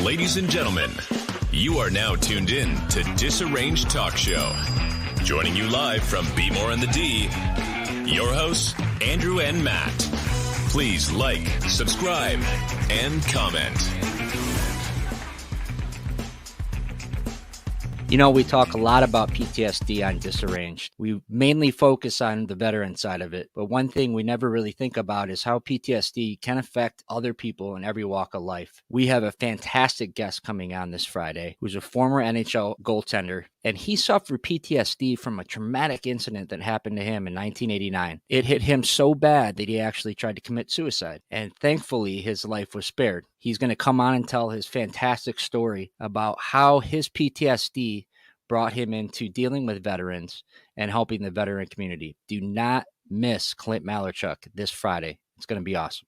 Ladies and gentlemen, you are now tuned in to Disarranged Talk Show. Joining you live from Be More on the D, your hosts, Andrew and Matt. Please like, subscribe, and comment. You know, we talk a lot about PTSD on Disarranged. We mainly focus on the veteran side of it. But one thing we never really think about is how PTSD can affect other people in every walk of life. We have a fantastic guest coming on this Friday who's a former NHL goaltender, and he suffered PTSD from a traumatic incident that happened to him in 1989. It hit him so bad that he actually tried to commit suicide, and thankfully his life was spared. He's going to come on and tell his fantastic story about how his PTSD brought him into dealing with veterans and helping the veteran community. Do not miss Clint Malarchuk this Friday. It's going to be awesome.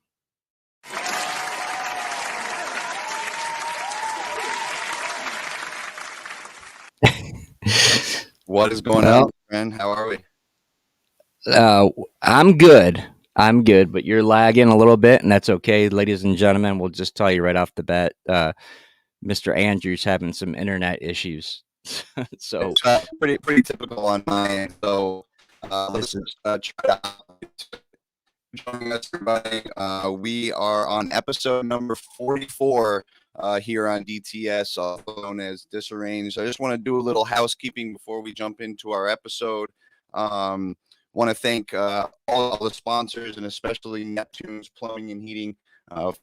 What is going on, friend? How are we? I'm good, but you're lagging a little bit, and that's okay. Ladies and gentlemen, we'll just tell you right off the bat, Mr. Andrew's having some internet issues. So it's pretty typical on my end. So let's try to join us, everybody. We are on episode number 44 here on DTS, known as Disarranged. I just want to do a little housekeeping before we jump into our episode. Want to thank all the sponsors, and especially Neptune's Plumbing and Heating,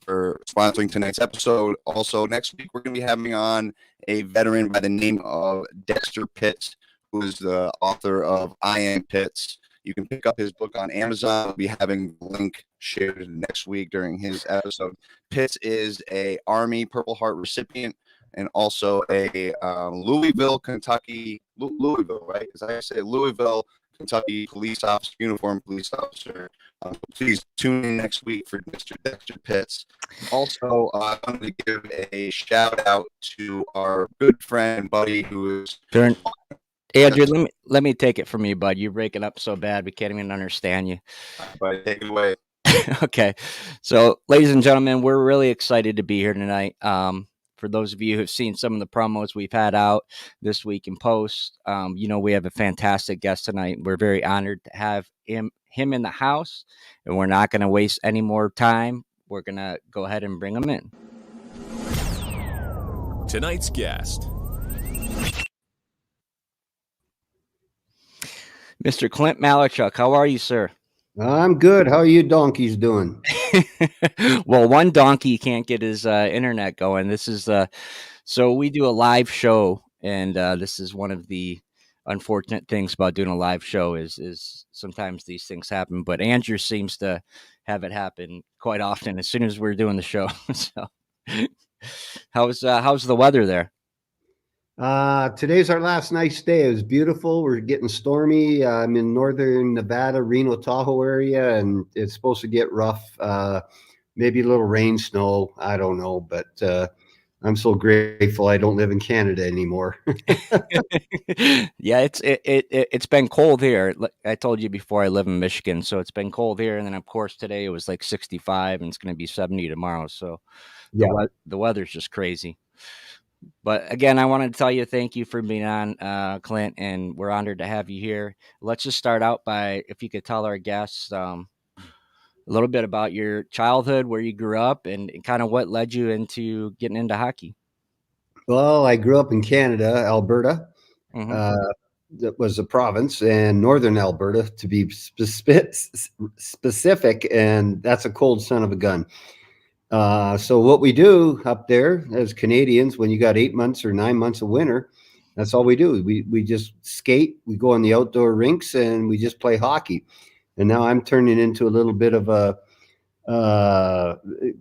for sponsoring tonight's episode. Also, next week we're going to be having on a veteran by the name of Dexter Pitts, who is the author of I Am Pitts. You can pick up his book on Amazon. We'll be having the link shared next week during his episode. Pitts is a Army Purple Heart recipient and also a Louisville, Kentucky, Louisville, right? As I say, Louisville, Kentucky police officer, uniformed police officer. Please tune in next week for Mr. Dexter Pitts. Also, I want to give a shout out to our good friend and buddy who is Andrew. Let me take it from you, bud. You're breaking up so bad we can't even understand you. But take it away. Okay, so ladies and gentlemen, we're really excited to be here tonight. For those of you who have seen some of the promos we've had out this week in post, you know, we have a fantastic guest tonight. We're very honored to have him in the house, and we're not going to waste any more time. We're going to go ahead and bring him in. Tonight's guest, Mr. Clint Malarchuk. How are you, sir? I'm good. How are you donkeys doing? Well, one donkey can't get his internet going. This is so we do a live show, and this is one of the unfortunate things about doing a live show is sometimes these things happen. But Andrew seems to have it happen quite often as soon as we're doing the show. So, how's the weather there? Today's our last nice day. It was beautiful. We're getting stormy. I'm in northern Nevada, Reno, Tahoe area, and it's supposed to get rough. Maybe a little rain, snow. I don't know, but I'm so grateful I don't live in Canada anymore. Yeah, it's been cold here. I told you before, I live in Michigan, so it's been cold here. And then, of course, today it was like 65, and it's going to be 70 tomorrow. So yeah, the weather's just crazy. But again, I wanted to tell you thank you for being on, Clint, and we're honored to have you here. Let's just start out by, if you could tell our guests a little bit about your childhood, where you grew up, and kind of what led you into getting into hockey. Well, I grew up in Canada, Alberta. Mm-hmm. That was a province, and northern Alberta, to be specific, and that's a cold son of a gun. So what we do up there as Canadians, when you got 8 months or 9 months of winter, that's all we do. We just skate, we go on the outdoor rinks, and we just play hockey. And now I'm turning into a little bit of a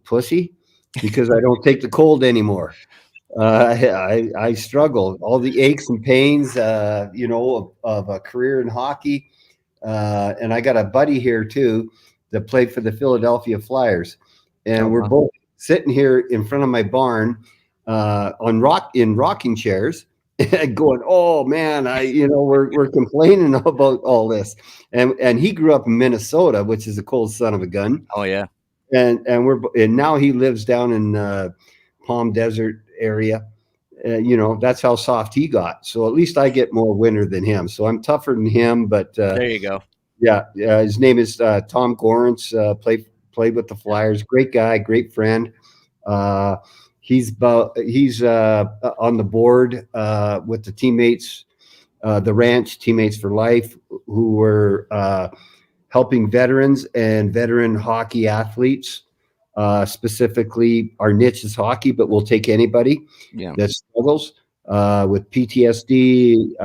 pussy because I don't take the cold anymore. I struggle, all the aches and pains, of a career in hockey. And I got a buddy here too that played for the Philadelphia Flyers. And we're both sitting here in front of my barn in rocking chairs, going, "Oh man, we're complaining about all this." And he grew up in Minnesota, which is a cold son of a gun. Oh yeah. And now he lives down in Palm Desert area. That's how soft he got. So at least I get more winter than him. So I'm tougher than him. But there you go. Yeah, his name is Tom Gorence. Played with the Flyers. Great guy, great friend. He's on the board with the teammates, the ranch Teammates for Life, who were helping veterans and veteran hockey athletes. Specifically, our niche is hockey, but we'll take anybody that struggles with PTSD.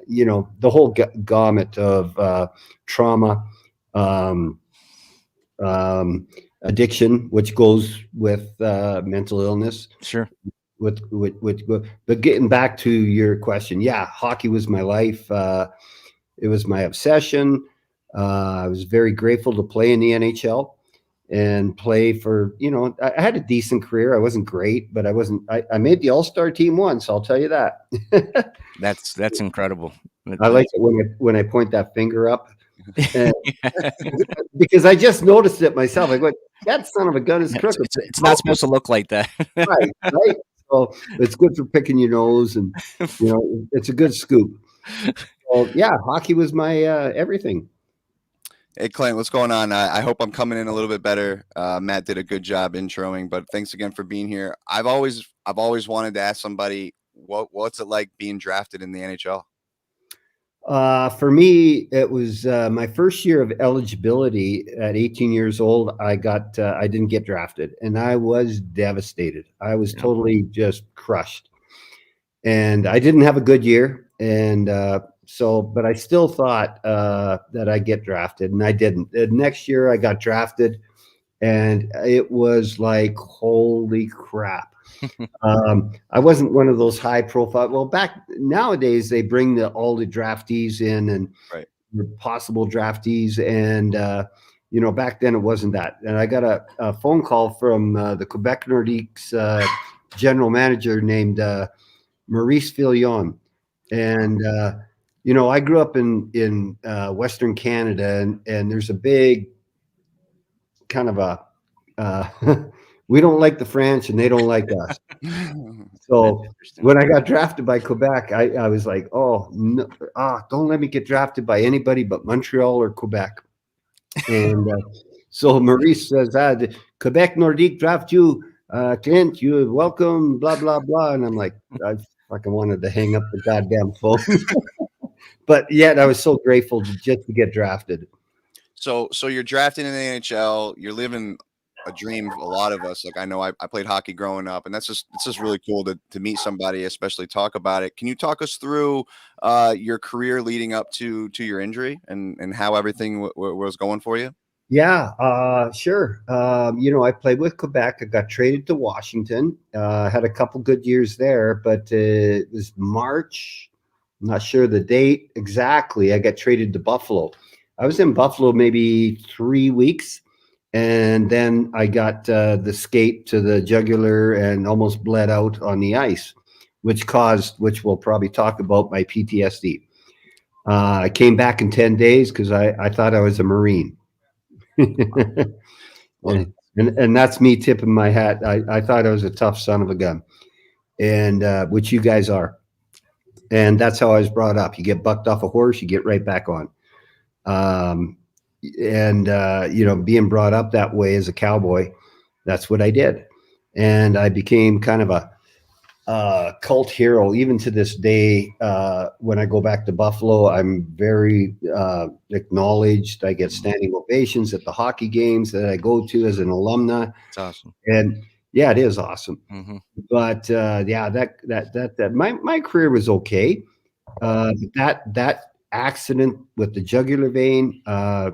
The whole gamut of trauma, addiction, which goes with mental illness. Sure. But getting back to your question, hockey was my life. It was my obsession. I was very grateful to play in the NHL and play for, I had a decent career. I wasn't great, but I made the Allstar team once. I'll tell you that. That's incredible. I like it when I point that finger up, because I just noticed it myself. I go, that son of a gun is crooked. It's not supposed to look like that. right. So it's good for picking your nose, and it's a good scoop. So hockey was my everything. Hey, Clint, what's going on? I hope I'm coming in a little bit better. Matt did a good job introing, but thanks again for being here. I've always wanted to ask somebody, what's it like being drafted in the NHL? For me, it was my first year of eligibility. At 18 years old, I didn't get drafted, and I was devastated. I was totally just crushed, and I didn't have a good year. And but I still thought that I'd get drafted, and I didn't. And next year I got drafted, and it was like, holy crap. I wasn't one of those high profile. Well, nowadays they bring all the draftees in and the possible draftees. And, back then it wasn't that. And I got a phone call from the Quebec Nordiques general manager named Maurice Filion. And, I grew up in Western Canada, and there's a big kind of a, we don't like the French and they don't like us. So when I got drafted by Quebec, I was like, oh, no, don't let me get drafted by anybody but Montreal or Quebec. And so Maurice says, Quebec Nordique draft you, Clint, you're welcome, blah, blah, blah. And I'm like, I fucking wanted to hang up the goddamn phone. But yet I was so grateful just to get drafted. So you're drafted in the NHL, you're living a dream for a lot of us. Like, I know I played hockey growing up, and it's just really cool to meet somebody, especially talk about it. Can you talk us through your career leading up to your injury and how everything was going for you? Yeah, sure. I played with Quebec. I got traded to Washington. Had a couple good years there, but it was March. I'm not sure the date exactly. I got traded to Buffalo. I was in Buffalo maybe 3 weeks. And then I got the skate to the jugular and almost bled out on the ice, which we'll probably talk about, my PTSD. I came back in 10 days because I thought I was a Marine. and that's me tipping my hat. I thought I was a tough son of a gun, and which you guys are. And that's how I was brought up. You get bucked off a horse, you get right back on. Being brought up that way as a cowboy, that's what I did. And I became kind of a cult hero. Even to this day, when I go back to Buffalo, I'm very acknowledged. I get standing ovations at the hockey games that I go to as an alumna. It's awesome. And yeah, it is awesome. Mm-hmm. But my career was okay. That accident with the jugular vein, I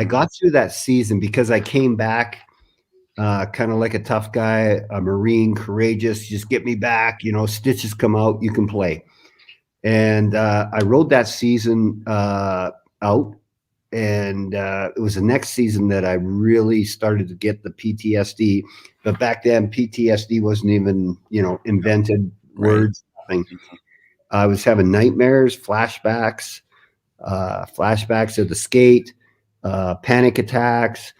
got through that season because I came back kind of like a tough guy, a Marine, courageous, just get me back, stitches come out, you can play. And I rode that season out, and it was the next season that I really started to get the PTSD. But back then, PTSD wasn't even, invented words, nothing. I was having nightmares, flashbacks of the skate, panic attacks,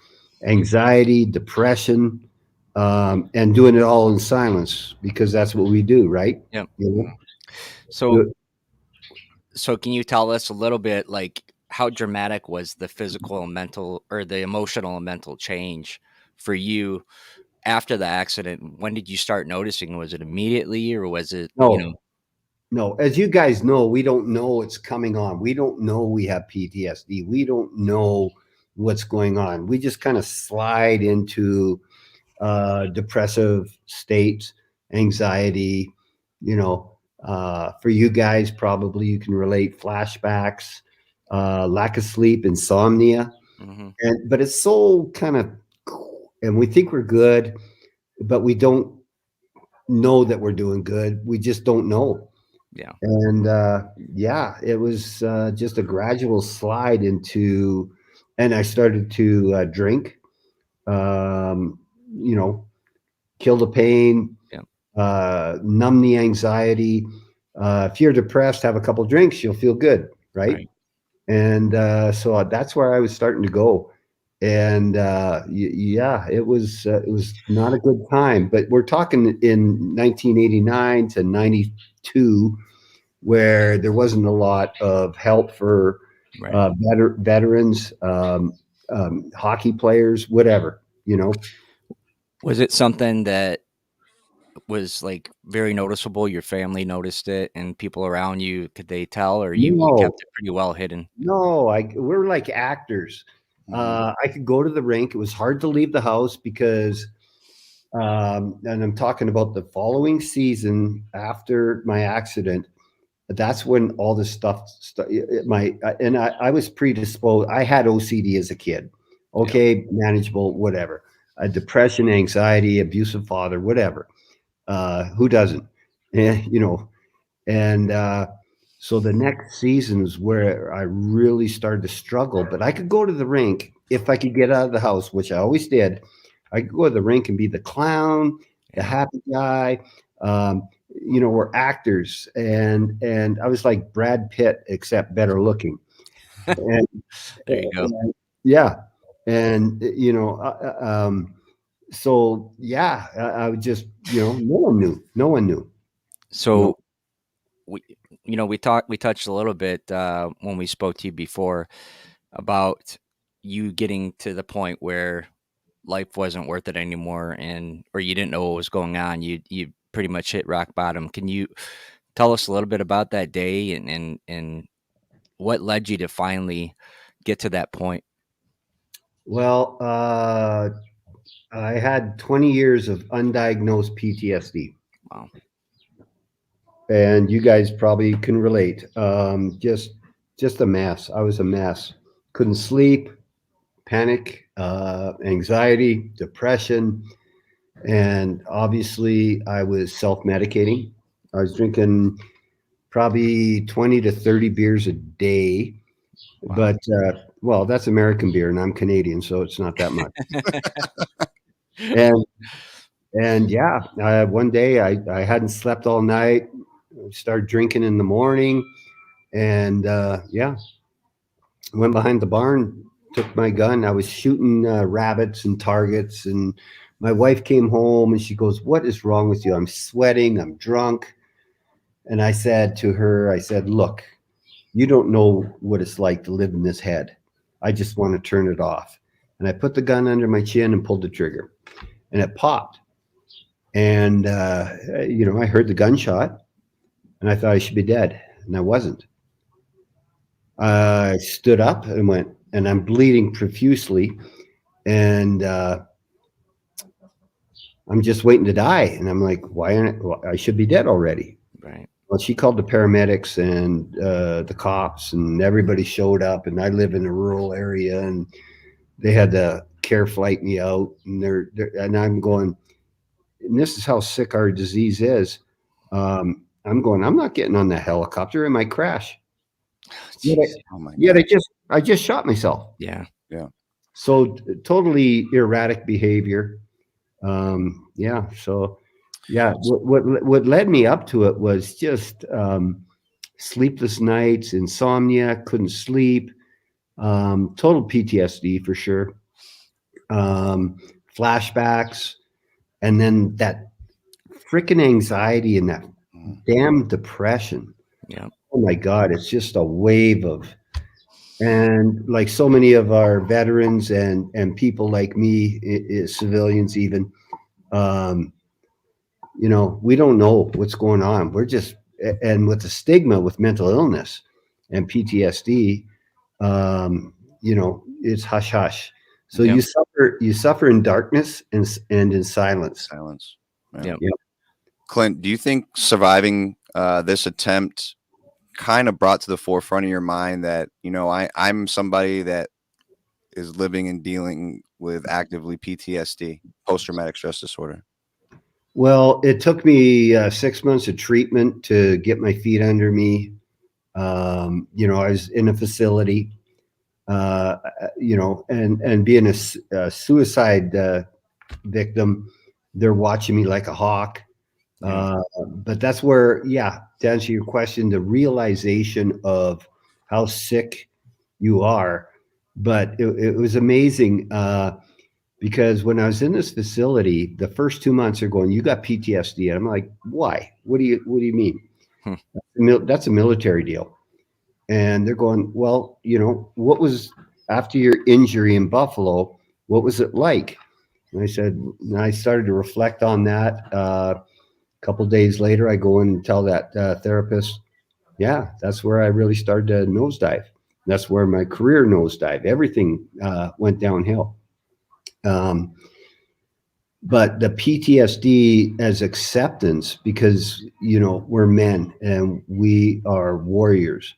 anxiety, depression. and doing it all in silence because that's what we do, right? Yep. You know? So can you tell us a little bit, like, how dramatic was the physical and mental, or the emotional and mental change for you after the accident? When did you start noticing? Was it immediately, or was it, No, no. As you guys know, we don't know it's coming on. We don't know we have PTSD. We don't know what's going on. We just kind of slide into depressive states, anxiety, for you guys, probably you can relate flashbacks, lack of sleep, insomnia. But it's so kind of, and we think we're good, but we don't know that we're doing good. We just don't know. Yeah. And it was just a gradual slide into, and I started to drink, kill the pain, numb the anxiety. If you're depressed, have a couple drinks, you'll feel good, right? And so that's where I was starting to go. And it was not a good time. But we're talking in 1989 to 92, where there wasn't a lot of help for veterans, hockey players, whatever, Was it something that was like very noticeable? Your family noticed it, and people around you, could they tell, or you kept it pretty well hidden? No, we're like actors. I could go to the rink. It was hard to leave the house because, and I'm talking about the following season after my accident. That's when all this stuff, I was predisposed. I had OCD as a kid. Okay, manageable, whatever. Depression, anxiety, abusive father, whatever. Who doesn't? And so the next season is where I really started to struggle. But I could go to the rink if I could get out of the house, which I always did. I could go to the rink and be the clown, the happy guy. We're actors, and I was like Brad Pitt, except better looking. And there you go. And so I would just, no one knew. So we touched a little bit when we spoke to you before about you getting to the point where life wasn't worth it anymore, or you didn't know what was going on. You pretty much hit rock bottom. Can you tell us a little bit about that day and what led you to finally get to that point? Well, I had 20 years of undiagnosed PTSD. Wow. And you guys probably can relate. Just a mess. I was a mess. Couldn't sleep, panic, anxiety, depression. And obviously I was self-medicating. I was drinking probably 20 to 30 beers a day. Wow. But that's American beer and I'm Canadian, so it's not that much. And one day I hadn't slept all night. Started drinking in the morning, and went behind the barn, took my gun. I was shooting rabbits and targets, and my wife came home and she goes, "What is wrong with you?" I'm sweating, I'm drunk. And I said to her, "Look, you don't know what it's like to live in this head. I just want to turn it off." And I put the gun under my chin and pulled the trigger, and it popped. And I heard the gunshot. And I thought I should be dead, and I wasn't. I stood up and went, and I'm bleeding profusely, and I'm just waiting to die. And I'm like, why aren't I should be dead already? Right. Well, she called the paramedics and the cops, and everybody showed up. And I live in a rural area, and they had to care flight me out. And and I'm going, and this is how sick our disease is. I'm going, I'm not getting on the helicopter. It might crash. I just shot myself. Yeah. So totally erratic behavior. What led me up to it was just sleepless nights, insomnia, couldn't sleep, total PTSD for sure. Flashbacks, And then that freaking anxiety and that damn depression. Yeah. Oh my God, it's just a wave of, and like so many of our veterans and people like me, civilians even, you know, we don't know what's going on. We're just, and with the stigma with mental illness and PTSD, you know, it's hush hush. So Yep. you suffer in darkness and in silence. Silence. Yep. Yep. Clint, do you think surviving this attempt kind of brought to the forefront of your mind that, you know, I'm somebody that is living and dealing with actively PTSD, post-traumatic stress disorder? Well, it took me 6 months of treatment to get my feet under me. You know, I was in a facility, you know, and being a suicide victim, they're watching me like a hawk. But that's where, yeah, to answer your question, the realization of how sick you are. But it was amazing because when I was in this facility, the first 2 months are going, you got PTSD. And I'm like, why? What do you mean? That's a military deal. And they're going, well, you know, what was after your injury in Buffalo? What was it like? And I said, and I started to reflect on that. A couple of days later, I go in and tell that therapist, yeah, that's where I really started to nosedive. That's where my career nosedived. Everything went downhill. But the PTSD as acceptance, because, you know, we're men and we are warriors.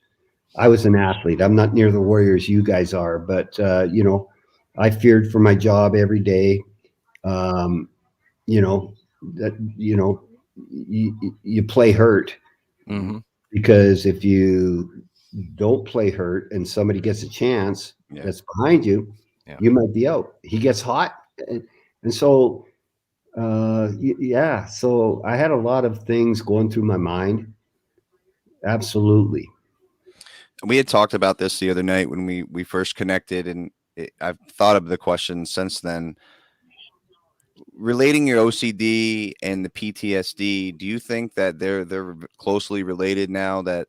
I was an athlete. I'm not near the warriors you guys are, but, you know, I feared for my job every day. You know, that, you know, you play hurt. Mm-hmm. Because if you don't play hurt and somebody gets a chance that's behind you, you might be out. He gets hot. And so, yeah, so I had a lot of things going through my mind. Absolutely. We had talked about this the other night when we first connected, and I've thought of the question since then. Relating your OCD and the PTSD, do you think that they're closely related now that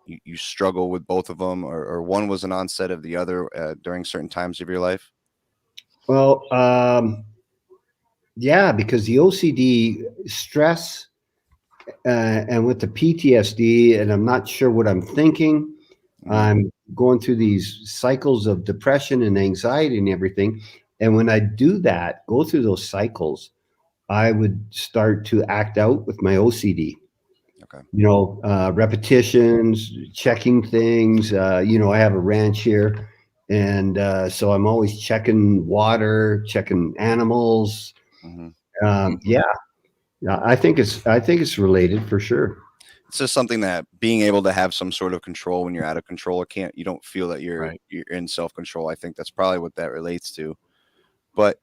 you struggle with both of them, or one was an onset of the other during certain times of your life? Well, yeah, because the OCD stress and with the PTSD, and I'm not sure what I'm thinking. I'm going through these cycles of depression and anxiety and everything. And when I do that, go through those cycles, I would start to act out with my OCD. Okay. You know, repetitions, checking things. You know, I have a ranch here. And so I'm always checking water, checking animals. Yeah. I think it's related for sure. It's just something that being able to have some sort of control when you're out of control, or you don't feel that you're in self-control. I think that's probably what that relates to. But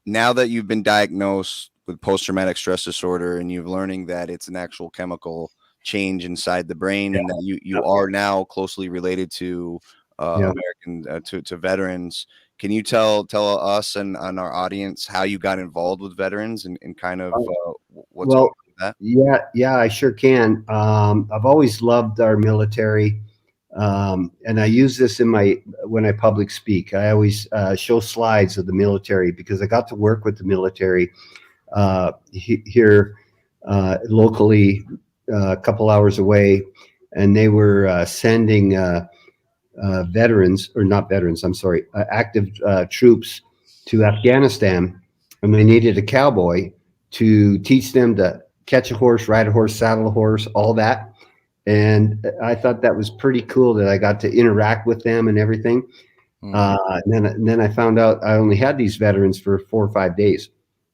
now that you've been diagnosed with post-traumatic stress disorder and you're learning that it's an actual chemical change inside the brain, and that you are now closely related to American to veterans, can you tell us and our audience how you got involved with veterans and kind of what's going on with that? Yeah, I sure can. I've always loved our military. And I use this when I public speak. I always show slides of the military because I got to work with the military here locally, a couple hours away, and they were sending active troops to Afghanistan, and they needed a cowboy to teach them to catch a horse, ride a horse, saddle a horse, all that. And I thought that was pretty cool that I got to interact with them and everything. And then I found out I only had these veterans for 4 or 5 days.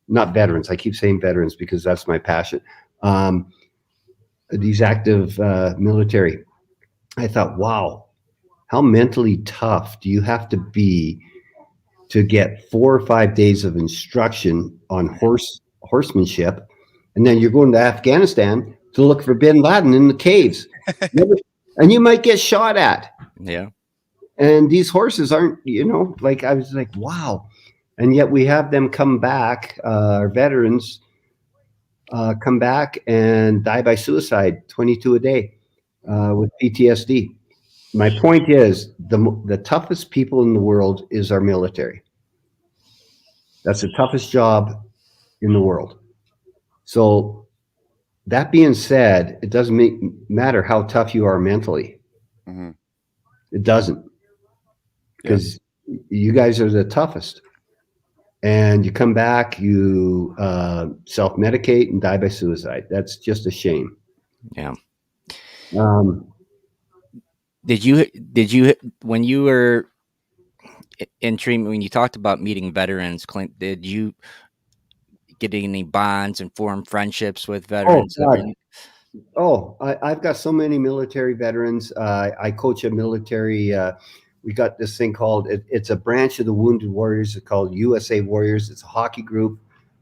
Not veterans. I keep saying veterans because that's my passion. These active military. I thought, wow, how mentally tough do you have to be to get 4 or 5 days of instruction on horsemanship, and then you're going to Afghanistan to look for bin Laden in the caves, and you might get shot at. Yeah. And these horses aren't, you know, like I was like, wow. And yet we have them come back, our veterans, come back and die by suicide, 22 a day with PTSD. My point is the toughest people in the world is our military. That's the toughest job in the world. So that being said, it doesn't matter how tough you are mentally. Mm-hmm. It doesn't, because you guys are the toughest. And you come back, you self-medicate and die by suicide. That's just a shame. Yeah. Um, Did you when you were in treatment, when you talked about meeting veterans, Clint, did you get any bonds and form friendships with oh veterans? God. I've got so many military veterans. I coach a military. We got this thing called, it's a branch of the Wounded Warriors. It's called USA Warriors. It's a hockey group.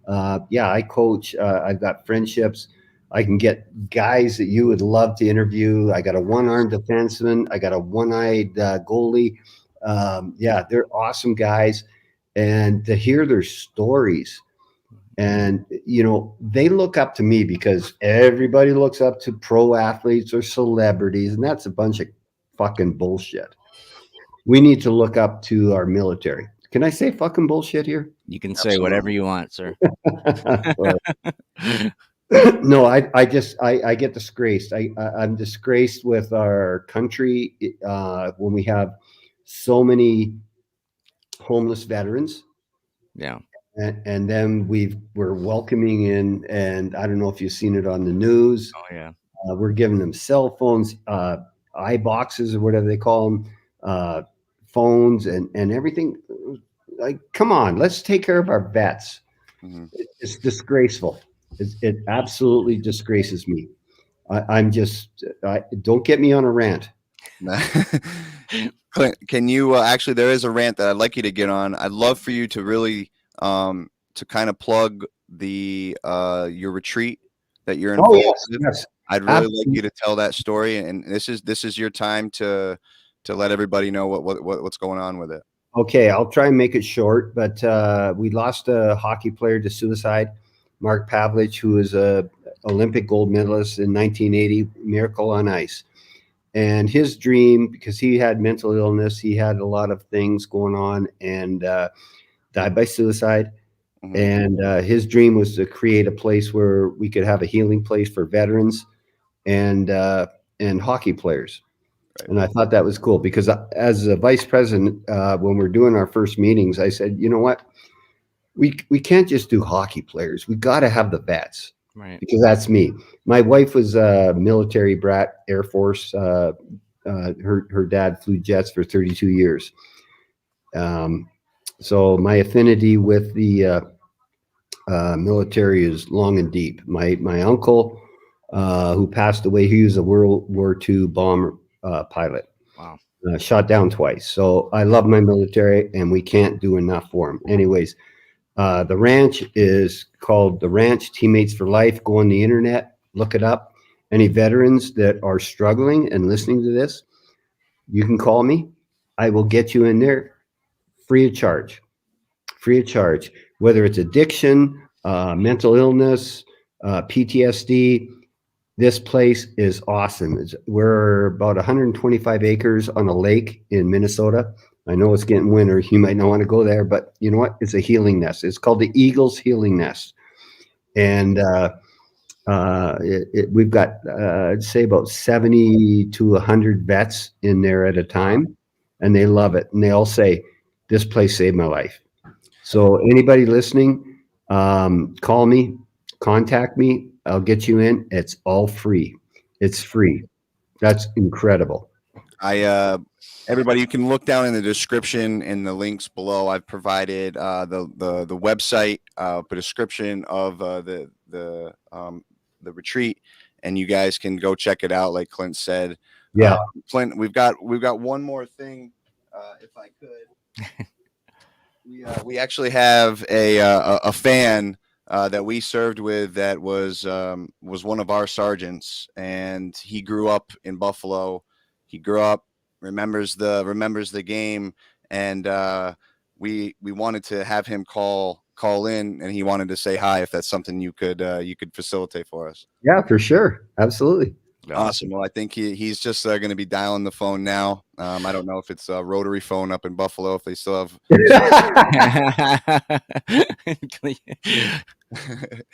I coach. I've got friendships. I can get guys that you would love to interview. I got a one-armed defenseman. I got a one-eyed goalie. They're awesome guys. And to hear their stories, and, they look up to me because everybody looks up to pro athletes or celebrities, and that's a bunch of fucking bullshit. We need to look up to our military. Can I say fucking bullshit here? You can say whatever you want, sir. No, I get disgraced. I'm disgraced with our country when we have so many homeless veterans. Yeah. And then we're welcoming in, and I don't know if you've seen it on the news. Oh yeah. We're giving them cell phones, eye boxes or whatever they call them, phones and everything. Like, come on, let's take care of our vets. Mm-hmm. It's disgraceful. It absolutely disgraces me. Don't get me on a rant. Clint, can you actually? There is a rant that I'd like you to get on. I'd love for you to really to kind of plug the your retreat that you're involved with. Yes. I'd really like you to tell that story, and this is your time to let everybody know what's going on with it. Okay, I'll try and make it short, but we lost a hockey player to suicide, Mark Pavlich, who was a Olympic gold medalist in 1980, Miracle on Ice. And his dream, because he had mental illness, he had a lot of things going on, and died by suicide. Mm-hmm. And his dream was to create a place where we could have a healing place for veterans and hockey players. Right. And I thought that was cool because as a vice president, when we're doing our first meetings, I said, you know what? We can't just do hockey players. We got to have the vets. Right. Because that's me. My wife was a military brat, Air Force. Her dad flew jets for 32 years. So my affinity with the military is long and deep. My uncle, who passed away, he was a World War II bomber pilot. Wow. Shot down twice. So I love my military, and we can't do enough for them. Anyways, the ranch is called The Ranch Teammates for Life. Go on the internet, look it up. Any veterans that are struggling and listening to this, you can call me. I will get you in there free of charge. Free of charge. Whether it's addiction, mental illness, PTSD, this place is awesome. We're about 125 acres on a lake in Minnesota. I know it's getting winter. You might not want to go there, but you know what? It's a healing nest. It's called the Eagles Healing Nest. And we've got, I'd say about 70 to 100 vets in there at a time, and they love it. And they all say, this place saved my life. So anybody listening, call me, contact me. I'll get you in. It's all free. It's free. That's incredible. Everybody, you can look down in the description and the links below. I've provided the website, a description of the retreat, and you guys can go check it out. Like Clint said, yeah. Clint, we've got one more thing, if I could. We actually have a fan that we served with that was one of our sergeants, and he grew up in Buffalo. He grew up, remembers the game, and we wanted to have him call call in, and he wanted to say hi if that's something you could facilitate for us. Yeah, for sure. Absolutely. Awesome. Well, I think he's just going to be dialing the phone now. I don't know if it's a rotary phone up in Buffalo, if they still have.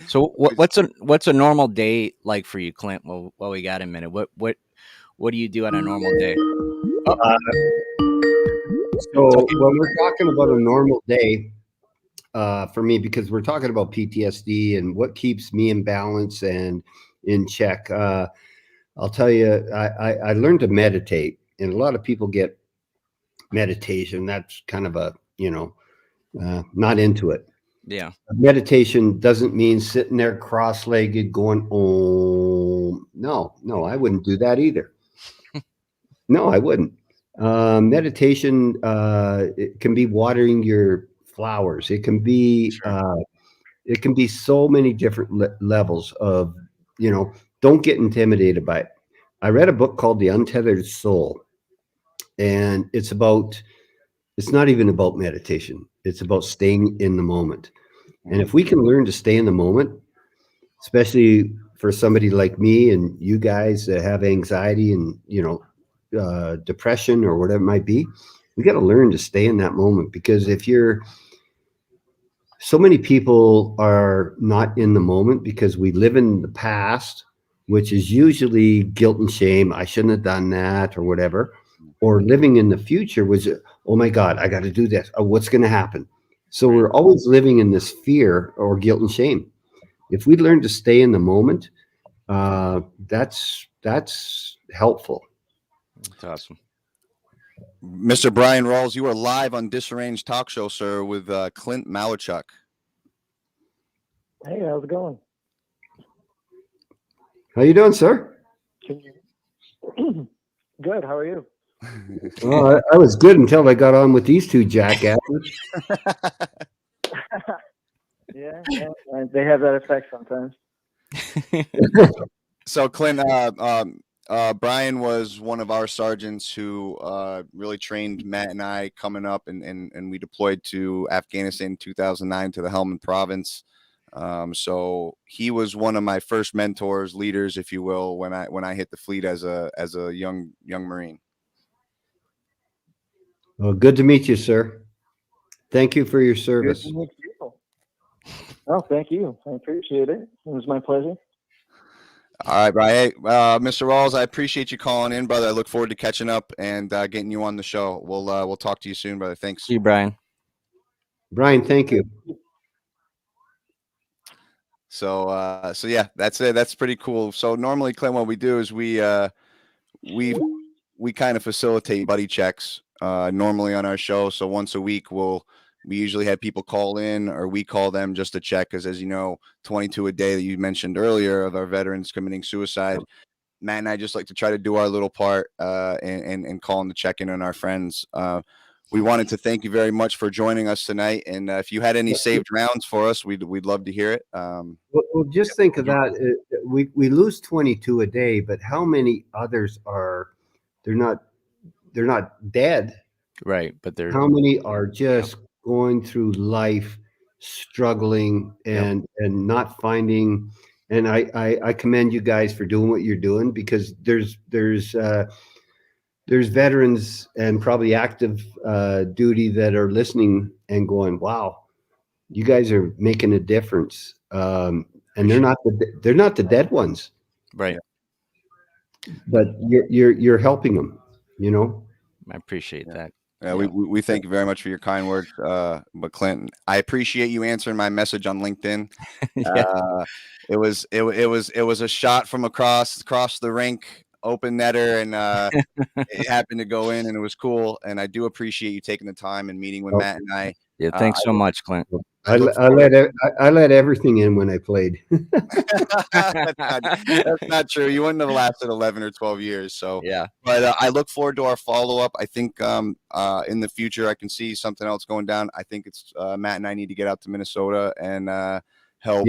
So what's a normal day like for you, Clint? Well, we got a minute. What do you do on a normal day? So when we're talking about a normal day, for me, because we're talking about PTSD and what keeps me in balance and in check, I'll tell you, I learned to meditate, and a lot of people get meditation. That's kind of a, not into it. Yeah. Meditation doesn't mean sitting there cross-legged going, oh, no, I wouldn't do that either. No, I wouldn't. Meditation, it can be watering your flowers. It can be, so many different levels of, don't get intimidated by it. I read a book called The Untethered Soul, and it's not even about meditation. It's about staying in the moment. And if we can learn to stay in the moment, especially for somebody like me and you guys that have anxiety and, depression or whatever it might be, we got to learn to stay in that moment, because so many people are not in the moment because we live in the past, which is usually guilt and shame. I shouldn't have done that or whatever. Or living in the future was, oh my God, I got to do this. Oh, what's going to happen? So we're always living in this fear or guilt and shame. If we learn to stay in the moment, that's helpful. That's awesome. Mr. Brian Rawls, you are live on Disarranged Talk Show, sir, with Clint Malarchuk. Hey, how's it going? How you doing, sir? Good. How are you? Well, I was good until I got on with these two jackasses. Yeah, they have that effect sometimes. So, Clint, Brian was one of our sergeants who really trained Matt and I coming up, and we deployed to Afghanistan in 2009 to the Helmand province. So he was one of my first mentors, leaders, if you will, when I hit the fleet as a young Marine. Well, good to meet you, sir. Thank you for your service. Good to meet you. Oh, thank you. I appreciate it. It was my pleasure. All right, Brian. Mr. Rawls, I appreciate you calling in, brother. I look forward to catching up and getting you on the show. We'll talk to you soon, brother. Thanks. See you, Brian. Brian, thank you. So yeah, that's it. That's pretty cool. So normally, Clint, what we do is we kind of facilitate buddy checks normally on our show. So once a week, we usually have people call in, or we call them just to check, because as you know, 22 a day that you mentioned earlier of our veterans committing suicide. Matt and I just like to try to do our little part and calling to check in on our friends. We wanted to thank you very much for joining us tonight. And if you had any saved rounds for us, we'd love to hear it. Well, just think of that. We lose 22 a day, but how many others they're not dead. Right. But how many are just going through life struggling and not finding. And I commend you guys for doing what you're doing, because there's veterans and probably active duty that are listening and going, wow, you guys are making a difference. And they're not the dead ones. Right. But you're helping them, I appreciate that. We thank you very much for your kind words. But Clinton, I appreciate you answering my message on LinkedIn. It was a shot from across the rink, open netter, and it happened to go in, and it was cool. And I do appreciate you taking the time and meeting with Matt and I. Yeah, thanks so much, Clint. I let everything in when I played. That's not true. You wouldn't have lasted 11 or 12 years. So yeah. But I look forward to our follow-up. I think in the future I can see something else going down. I think it's Matt and I need to get out to Minnesota and help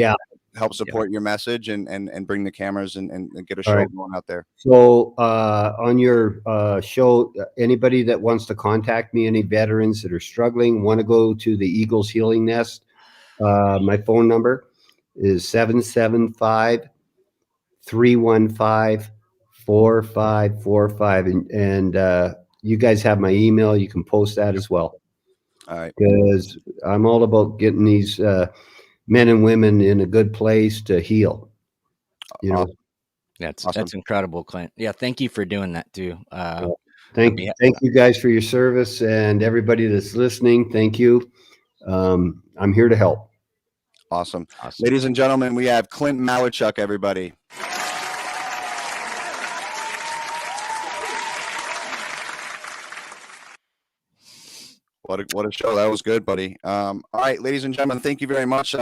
support your message and bring the cameras and get a show going out there. So on your show, anybody that wants to contact me, any veterans that are struggling, want to go to the Eagles Healing Nest, My phone number is 775-315-4545. And you guys have my email. You can post that as well. All right. Because I'm all about getting these men and women in a good place to heal. You know. That's incredible, Clint. Yeah, thank you for doing that too. Thank you guys for your service, and everybody that's listening. Thank you. I'm here to help. Awesome. Ladies and gentlemen, we have Clint Malarchuk, everybody. What a show. That was good, buddy. All right, ladies and gentlemen, thank you very much.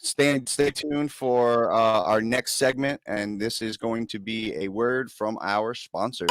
Stay tuned for our next segment, and this is going to be a word from our sponsor.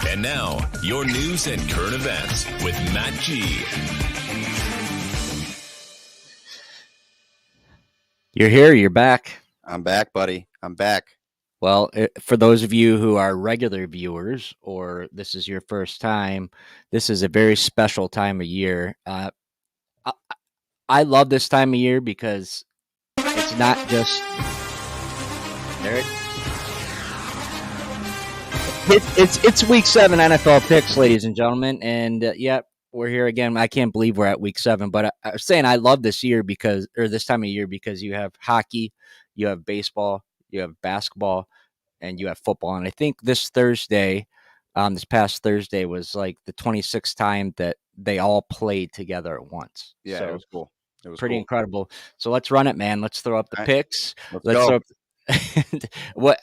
And now, your news and current events with Matt G. You're here. You're back. I'm back, buddy. I'm back. Well, for those of you who are regular viewers, or this is your first time, this is a very special time of year. I love this time of year because it's not just there. It's week 7 NFL picks, ladies and gentlemen, and we're here again. I can't believe we're at week 7, but I was saying I love this year this time of year because you have hockey, you have baseball, you have basketball, and you have football. And I think this past Thursday was like the 26th time that they all played together at once. Yeah, so it was cool. It was pretty cool. incredible. So let's run it, man. Let's throw up the picks. Let's go. What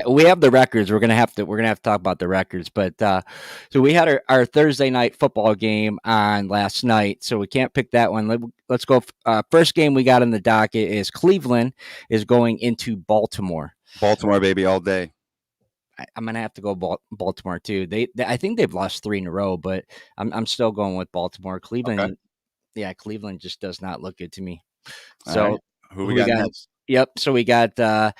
we have the records. We're gonna have to talk about the records. But so we had our Thursday night football game on last night, so we can't pick that one. Let's go. First game we got in the docket is Cleveland is going into Baltimore. Baltimore, baby, all day. I'm gonna have to go Baltimore too. I think they've lost 3 in a row, but I'm still going with Baltimore. Cleveland, okay. Yeah, Cleveland just does not look good to me. So right. Who we got next? Yep. So we got the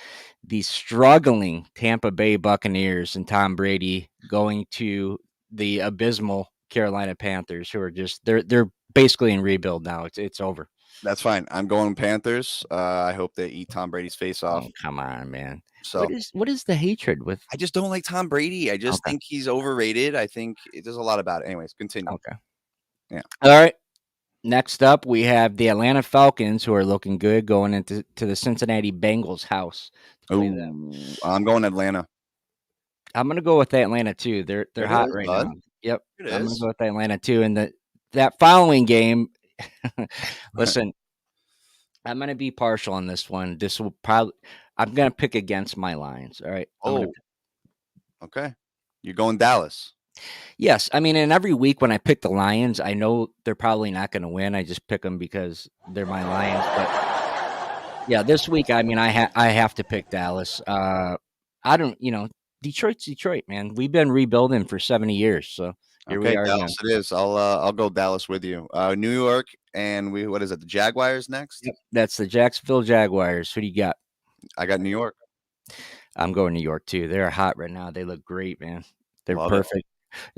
struggling Tampa Bay Buccaneers and Tom Brady going to the abysmal Carolina Panthers, who are just they're basically in rebuild now. It's over. That's fine. I'm going Panthers. I hope they eat Tom Brady's face off. Oh, come on, man. So what is the hatred with? I just don't like Tom Brady. I just think he's overrated. I think there's a lot about it. Anyways, continue. Okay. Yeah. All right. Next up, we have the Atlanta Falcons, who are looking good, going into the Cincinnati Bengals house. I'm going Atlanta. I'm going to go with Atlanta too. They're hot right now. Yep, I'm going to go with Atlanta too. And that following game, listen, I'm going to be partial on this one. I'm going to pick against my Lions. All right. Okay. You're going Dallas. Yes, I mean, and every week when I pick the Lions, I know they're probably not going to win. I just pick them because they're my Lions. But yeah, this week, I mean, I have to pick Dallas. Detroit's Detroit, man. We've been rebuilding for 70 years, so here we are. Dallas again. It is. I'll go Dallas with you. New York, and what is it? The Jaguars next? Yep, that's the Jacksonville Jaguars. Who do you got? I got New York. I'm going New York too. They're hot right now. They look great, man. They're perfect.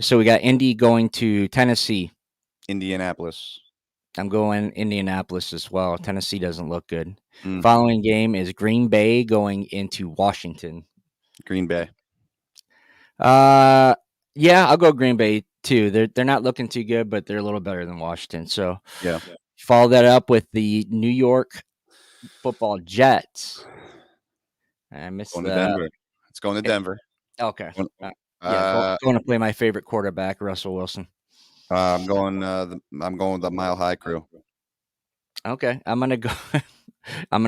So we got Indy going to Tennessee. Indianapolis. I'm going Indianapolis as well. Tennessee doesn't look good. Following game is Green Bay going into Washington. Green Bay. Yeah, I'll go Green Bay too. They're not looking too good, but they're a little better than Washington. So yeah. Follow that up with the New York Football Jets. I missed going to Denver. It's going to Denver. Okay. Going to play my favorite quarterback, Russell Wilson. I'm going with the Mile High Crew. Okay, I'm gonna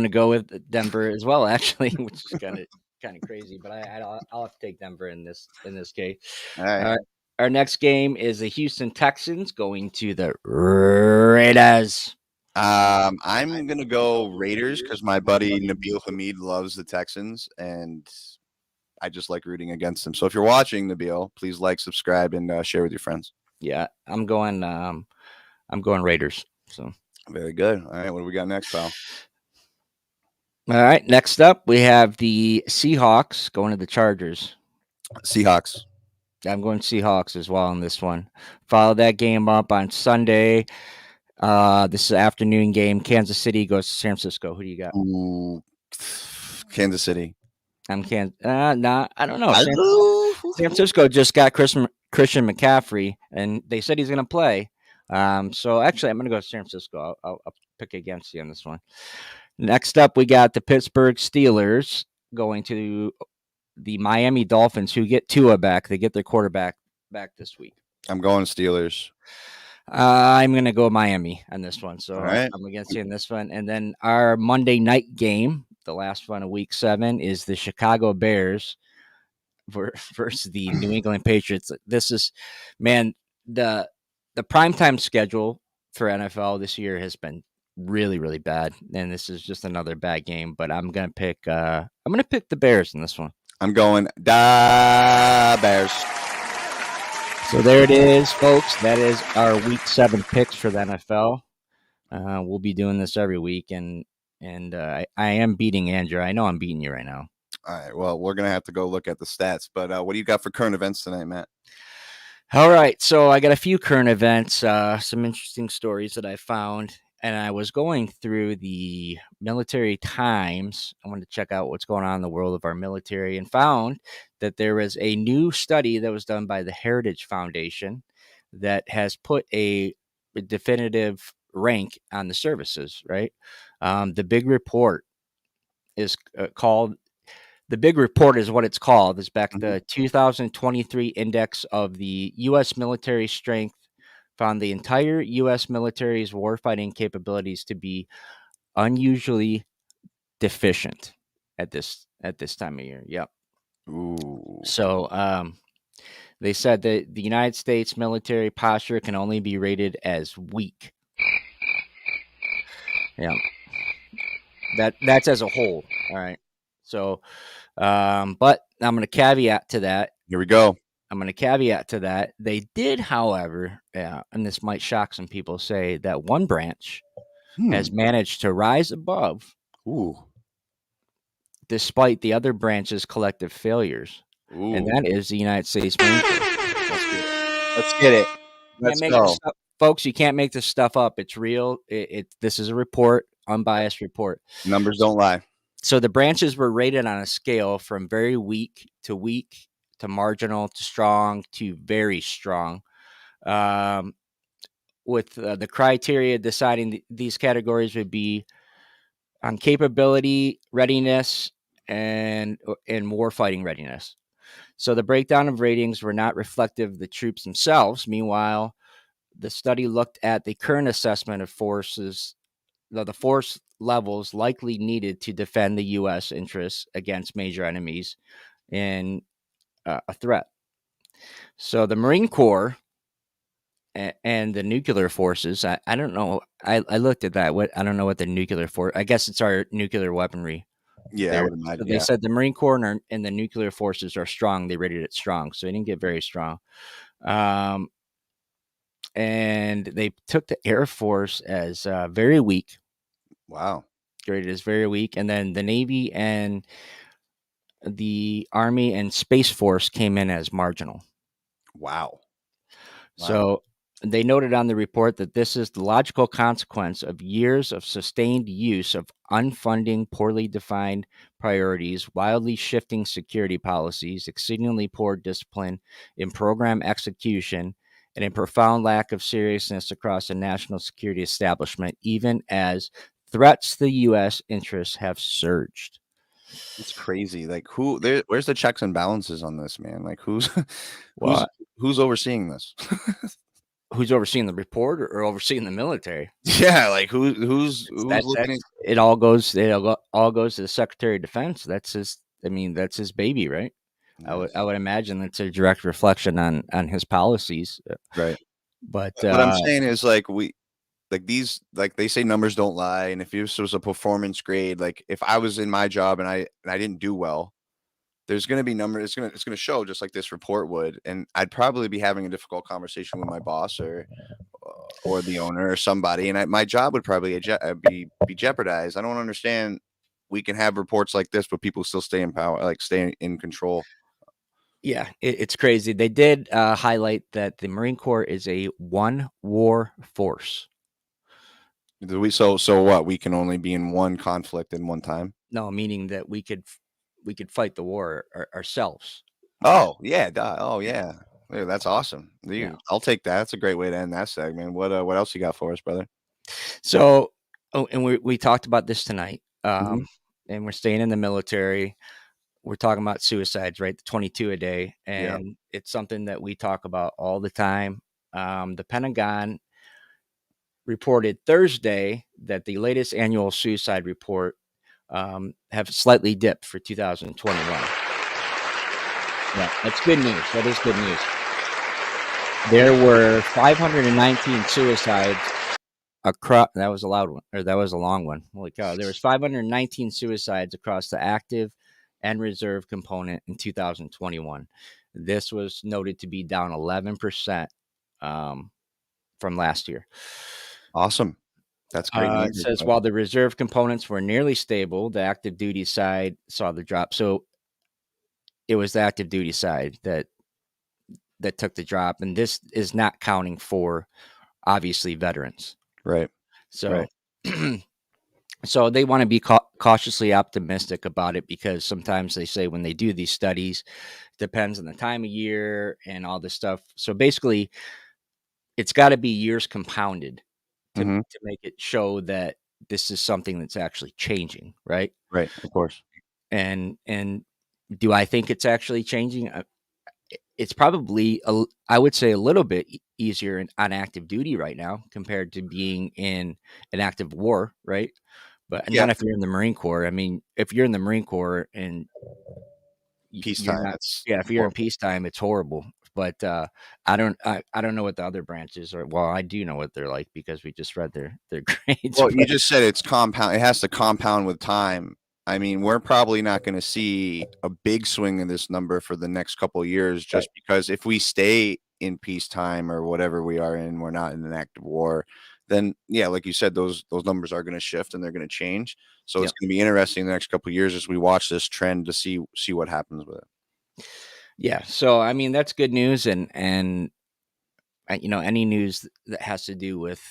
go with Denver as well, actually, which is kind of crazy, but I'll have to take Denver in this case. All right. Our next game is the Houston Texans going to the Raiders. I'm gonna go Raiders because my buddy Nabil Hamid loves the Texans, and I just like rooting against them. So if you're watching, Nabil, please like, subscribe, and share with your friends. Yeah, I'm going Raiders. So very good. All right, what do we got next, pal? All right, next up we have the Seahawks going to the Chargers. Seahawks. I'm going Seahawks as well on this one. Follow that game up on Sunday. This is an afternoon game. Kansas City goes to San Francisco. Who do you got? Ooh, Kansas City. I'm nah, I don't know. San Francisco just got Christian McCaffrey, and they said he's going to play. So actually, I'm going to go to San Francisco. I'll pick against you on this one. Next up, we got the Pittsburgh Steelers going to the Miami Dolphins, who get Tua back. They get their quarterback back this week. I'm going Steelers. I'm going to go Miami on this one. So right. I'm against you in this one. And then our Monday night game, the last one of week 7, is the Chicago Bears versus the New England Patriots. This is, man, the primetime schedule for NFL this year has been really, really bad. And this is just another bad game, but I'm going to pick the Bears in this one. I'm going the Bears. So there it is, folks. That is our week 7 picks for the NFL. We'll be doing this every week, and I am beating Andrew. I know I'm beating you right now. All right. Well, we're going to have to go look at the stats, but what do you got for current events tonight, Matt? All right. So I got a few current events, some interesting stories that I found, and I was going through the Military Times. I wanted to check out what's going on in the world of our military, and found that there was a new study that was done by the Heritage Foundation that has put a definitive rank on the services, right? The Big Report is called. The Big Report is what it's called. It's back the 2023 index of the U.S. military strength, found the entire U.S. military's warfighting capabilities to be unusually deficient at this time of year. Yep. Ooh. So they said that the United States military posture can only be rated as weak. Yeah. That's as a whole. All right. So, but I'm going to caveat to that. Here we go. I'm going to caveat to that. They did, however, and this might shock some people, say that one branch has managed to rise above, despite the other branch's collective failures. Ooh. And that is the United States Marine Corps. Let's get it. Let's go. Folks, you can't make this stuff up. It's real. This is a report, unbiased report. Numbers don't lie. So the branches were rated on a scale from very weak to marginal to strong to very strong, with the criteria deciding these categories would be on capability, readiness, and warfighting readiness. So the breakdown of ratings were not reflective of the troops themselves. Meanwhile, the study looked at the current assessment of forces, the force levels likely needed to defend the U.S. interests against major enemies in a threat. So the Marine Corps and the nuclear forces, I don't know. I looked at that. I don't know what the nuclear force. I guess it's our nuclear weaponry. Yeah, I would imagine. So they said the Marine Corps and the nuclear forces are strong. They rated it strong, so it didn't get very strong. And they took the Air Force as very weak. Wow. Rated as very weak. And then the Navy and the Army and Space Force came in as marginal. Wow. So they noted on the report that this is the logical consequence of years of sustained use of unfunding, poorly defined priorities, wildly shifting security policies, exceedingly poor discipline in program execution, and a profound lack of seriousness across the national security establishment, even as threats to the U.S. interests have surged. It's crazy. Like where's the checks and balances on this, man? Like who's overseeing this? Who's overseeing the report or overseeing the military? Yeah, like who's looking? It all goes to the Secretary of Defense. That's his baby, right? Nice. I would imagine that's a direct reflection on his policies. Right. But what I'm saying is they say numbers don't lie, and if this was a performance grade, like if I was in my job and I didn't do well, there's going to be numbers. It's going to show just like this report would, and I'd probably be having a difficult conversation with my boss or the owner or somebody, and my job would probably be jeopardized. I don't understand. We can have reports like this, but people still stay in power, like stay in control. Yeah, it's crazy. They did highlight that the Marine Corps is a one war force. So what? We can only be in one conflict in one time. No, meaning that we could fight the war ourselves. Oh yeah, oh yeah. Dude, that's awesome. Yeah. I'll take that. That's a great way to end that segment. What else you got for us, brother? So, and we talked about this tonight. Mhm. And we're staying in the military. We're talking about suicides, right? The 22 a day, and it's something that we talk about all the time. The Pentagon reported Thursday that the latest annual suicide report have slightly dipped for 2021. Yeah, that's good news. That is good news. There were 519 suicides across. That was a loud one, or that was a long one. Holy cow! There was 519 suicides across the active and reserve component in 2021. This was noted to be down 11% from last year. Awesome. That's great It news. says while the reserve components were nearly stable, the active duty side saw the drop. So it was the active duty side that took the drop, and this is not counting for obviously veterans. Right. So, so they want to be cautiously optimistic about it, because sometimes they say when they do these studies, depends on the time of year and all this stuff. So basically, it's got to be years compounded to make it show that this is something that's actually changing, right? Right, of course. And do I think it's actually changing? It's probably, I would say, a little bit easier on active duty right now compared to being in an active war, right? But not if you're in the Marine Corps. I mean, if you're in the Marine Corps and peacetime, if you're in peacetime, it's horrible. But I don't know what the other branches are. Well, I do know what they're like because we just read their grades. Well, you just said it's compound. It has to compound with time. I mean, we're probably not going to see a big swing in this number for the next couple of years, just because if we stay in peacetime or whatever we are in, we're not in an active war, then like you said, those numbers are going to shift and they're going to change. So it's going to be interesting the next couple of years as we watch this trend to see what happens with it. Yeah. So, I mean, that's good news. And any news that has to do with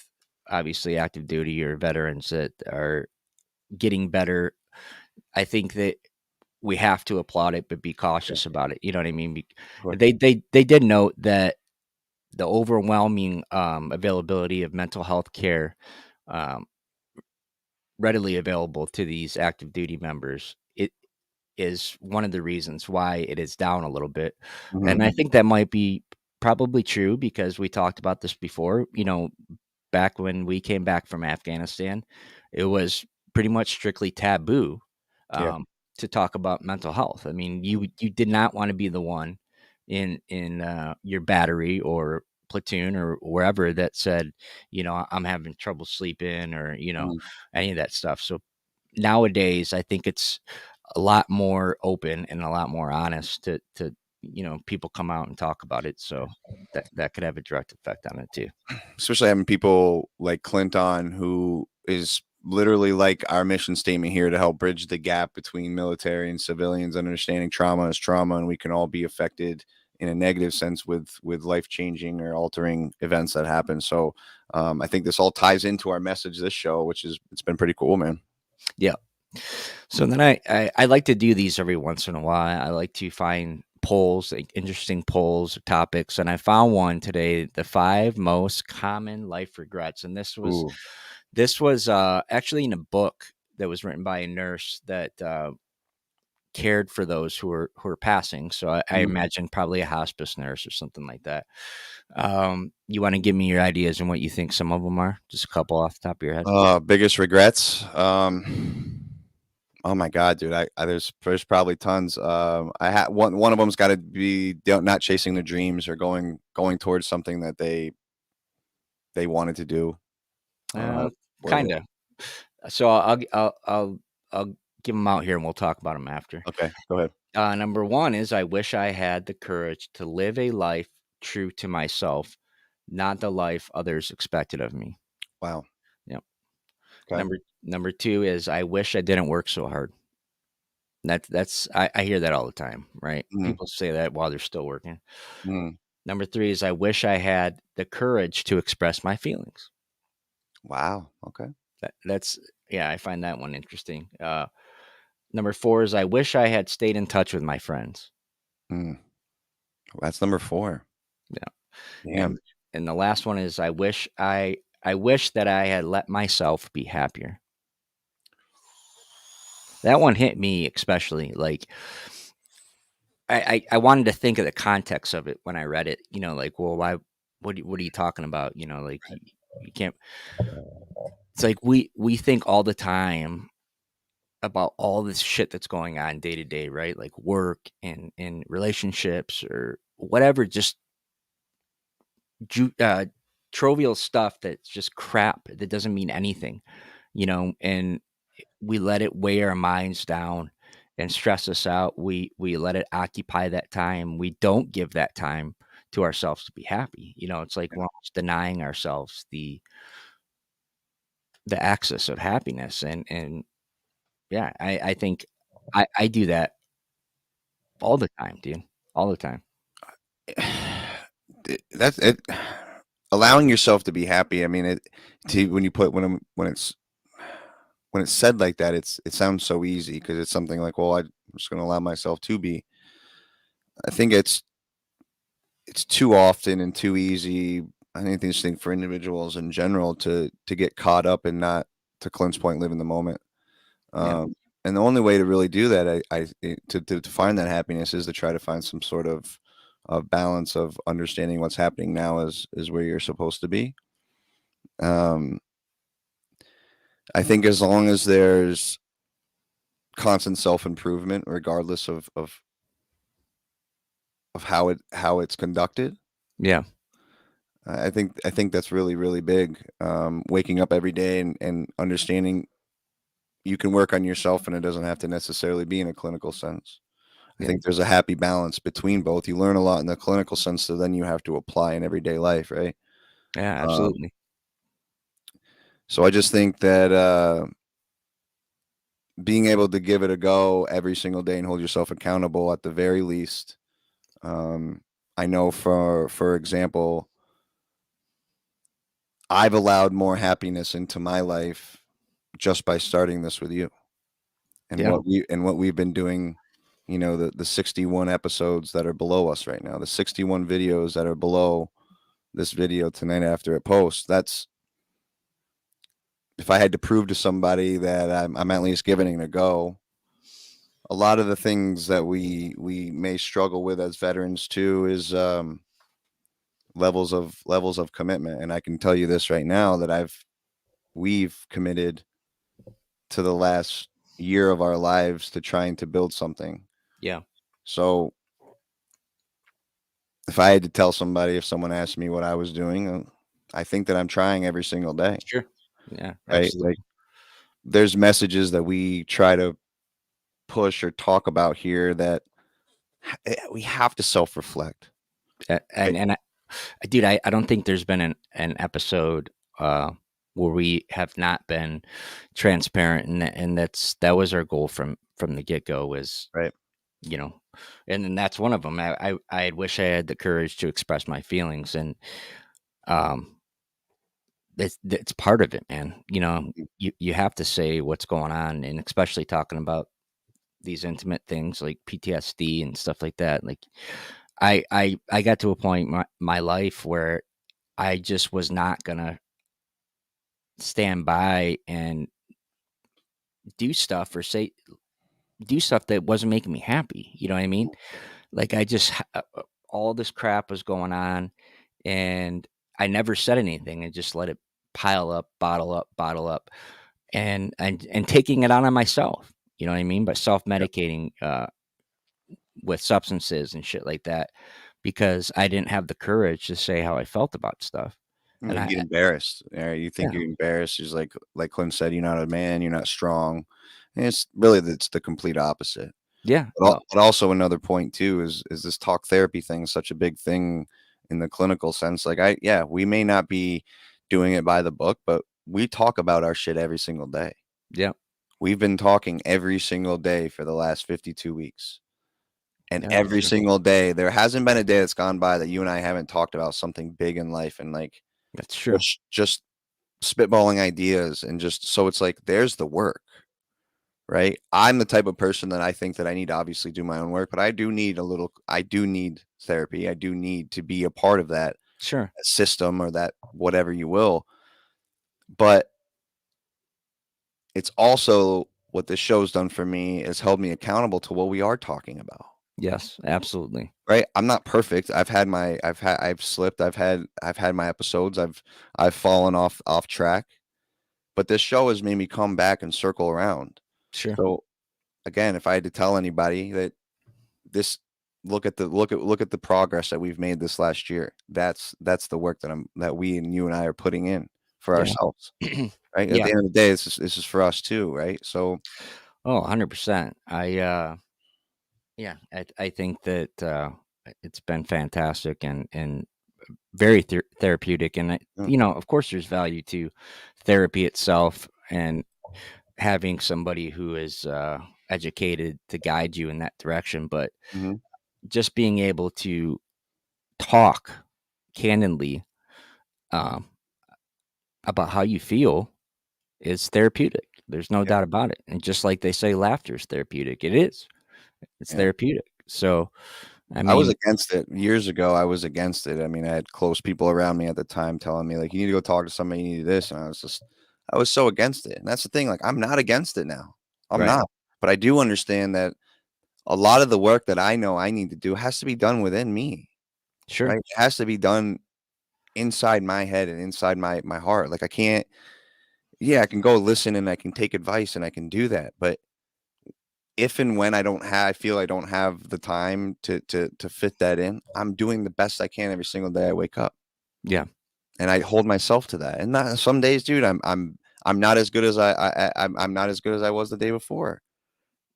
obviously active duty or veterans that are getting better, I think that we have to applaud it, but be cautious about it. You know what I mean? They did note that the overwhelming availability of mental health care readily available to these active duty members, it is one of the reasons why it is down a little bit. And I think that might be probably true because we talked about this before. Back when we came back from Afghanistan, it was pretty much strictly taboo to talk about mental health. I mean, you did not want to be the one in your battery or platoon or wherever that said, I'm having trouble sleeping or, any of that stuff. So nowadays, I think it's a lot more open and a lot more honest to people come out and talk about it. So that could have a direct effect on it too. Especially having people like Clint on, who is literally like our mission statement here to help bridge the gap between military and civilians, understanding trauma is trauma, and we can all be affected in a negative sense with life-changing or altering events that happen. So I think this all ties into our message this show, which is, it's been pretty cool, man. Yeah. So then I like to do these every once in a while. I like to find polls, like interesting polls, topics, and I found one today: the 5 most common life regrets. And this was actually in a book that was written by a nurse that cared for those who are passing. So I imagine probably a hospice nurse or something like that. You want to give me your ideas and what you think some of them are? Just a couple off the top of your head. Biggest regrets. Oh my God, dude! There's probably tons. I had one of them's got to be not chasing their dreams or going towards something that they wanted to do. Kind of. So I'll give them out here and we'll talk about them after. Okay, go ahead. Number one is I wish I had the courage to live a life true to myself, not the life others expected of me. Wow. Yep. Okay. Number two is I wish I didn't work so hard. I hear that all the time, right? Mm, People say that while they're still working. mm. Number three is I wish I had the courage to express my feelings. Wow. Okay. Yeah, I find that one interesting. Number four is I wish I had stayed in touch with my friends. Mm. That's number 4. Yeah. Damn. And the last one is I wish that I had let myself be happier. That one hit me especially. Like I wanted to think of the context of it when I read it. Like, well, why? What are you talking about? Like you can't. It's like we think all the time about all this shit that's going on day to day, right? Like work and relationships or whatever, just trivial stuff that's just crap that doesn't mean anything, and we let it weigh our minds down and stress us out. We let it occupy that time. We don't give that time to ourselves to be happy. It's like we're almost denying ourselves the access of happiness. And yeah, I think I do that all the time, dude. All the time. That's it. Allowing yourself to be happy. I mean, when you put when it's said like that, it sounds so easy because it's something like, well, I'm just going to allow myself to be. I think it's too often and too easy. I think this thing for individuals in general to get caught up and not, to Clint's point, live in the moment. Yeah. And the only way to really do that, to find that happiness, is to try to find some sort of balance of understanding what's happening now is where you're supposed to be. I think as long as there's constant self-improvement, regardless of how it's conducted, Yeah. I think that's really, really big. Waking up every day and understanding you can work on yourself, and it doesn't have to necessarily be in a clinical sense. I Yeah. think there's a happy balance between both. You learn a lot in the clinical sense, so then you have to apply in everyday life, right? Yeah, Um, absolutely. so I just think that being able to give it a go every single day and hold yourself accountable at the very least. I know for example, I've allowed more happiness into my life just by starting this with you and Yeah. what we've been doing. The 61 episodes that are below us right now, the 61 videos that are below this video tonight after it posts. That's, if I had to prove to somebody that I'm at least giving it a go. A lot of the things that we may struggle with as veterans too is levels of commitment. And I can tell you this right now, that we've committed to the last year of our lives to trying to build something. Yeah. So if I had to tell somebody, if someone asked me what I was doing, I think that I'm trying every single day. Sure. Yeah, Right? absolutely. Like, there's messages that we try to push or talk about here that we have to self-reflect. And dude, I don't think there's been an episode where we have not been transparent, and that was our goal from the get-go, was, Right. And then that's one of them. I wish I had the courage to express my feelings, and it's part of it, man. You have to say what's going on, and especially talking about these intimate things like PTSD and stuff like that. Like I got to a point in my life where I just was not gonna stand by and do stuff that wasn't making me happy. You know what I mean? Like I just all this crap was going on, and I never said anything. I just let it pile up, bottle up, and taking it out on myself. You know what I mean? But self-medicating with substances and shit like that, because I didn't have the courage to say how I felt about stuff. And You I get embarrassed. You think Yeah. you're embarrassed. It's like Clint said, you're not a man, you're not strong. And it's really, it's the complete opposite. Yeah. But also another point too is this talk therapy thing is such a big thing in the clinical sense. Like we may not be doing it by the book, but we talk about our shit every single day. Yeah. We've been talking every single day for the last 52 weeks. And every single day, there hasn't been a day that's gone by that you and I haven't talked about something big in life. And like, that's true. Just spitballing ideas. And just, so it's like, there's the work, right? I'm the type of person that I think that I need to obviously do my own work, but I do need therapy. I do need to be a part of that system or that whatever you will. But it's also what this show's done for me is held me accountable to what we are talking about. Yes, absolutely. Right. I'm not perfect. I've slipped. I've had my episodes. I've fallen off track, but this show has made me come back and circle around. Sure. So again, if I had to tell anybody that look at the progress that we've made this last year, that's the work that we and you and I are putting in for ourselves. Right. At the end of the day, this is for us too. Right. So. 100%. I think that it's been fantastic and very therapeutic. And, of course, there's value to therapy itself and having somebody who is educated to guide you in that direction. But just being able to talk candidly about how you feel is therapeutic. There's no doubt about it. And just like they say, laughter is therapeutic. It is. It's therapeutic. So, I mean, I was against it years ago. I was against it. I mean, I had close people around me at the time telling me like, you need to go talk to somebody, you need this. And I was so against it. And that's the thing. Like, I'm not against it now. I'm not, but I do understand that a lot of the work that I know I need to do has to be done within me. Sure. Right? It has to be done inside my head and inside my heart. Like I can't, I can go listen and I can take advice and I can do that. But if and when I feel I don't have the time to fit that in, I'm doing the best I can every single day I wake up. Yeah. And I hold myself to that. And some days, dude, I'm not as good as I'm not as good as I was the day before.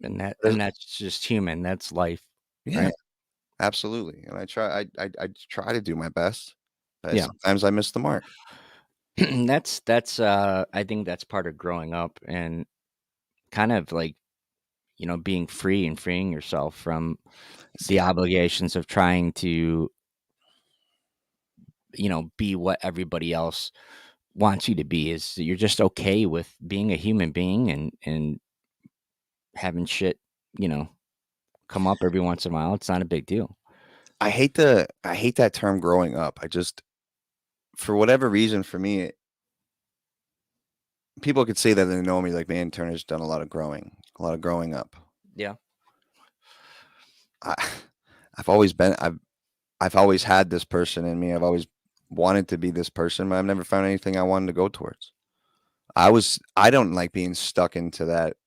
And that's just human. That's life. Yeah. Right? Absolutely. And I try to do my best. But sometimes I miss the mark. That's I think that's part of growing up and kind of like, being free and freeing yourself from the obligations of trying to, be what everybody else wants you to be. Is you're just okay with being a human being and having shit, come up every once in a while. It's not a big deal. I hate that term growing up. For whatever reason, for me, people could say that they know me like, man, Turner's done a lot of growing up. Yeah. I've always had this person in me. I've always wanted to be this person, but I've never found anything I wanted to go towards. I don't like being stuck into that,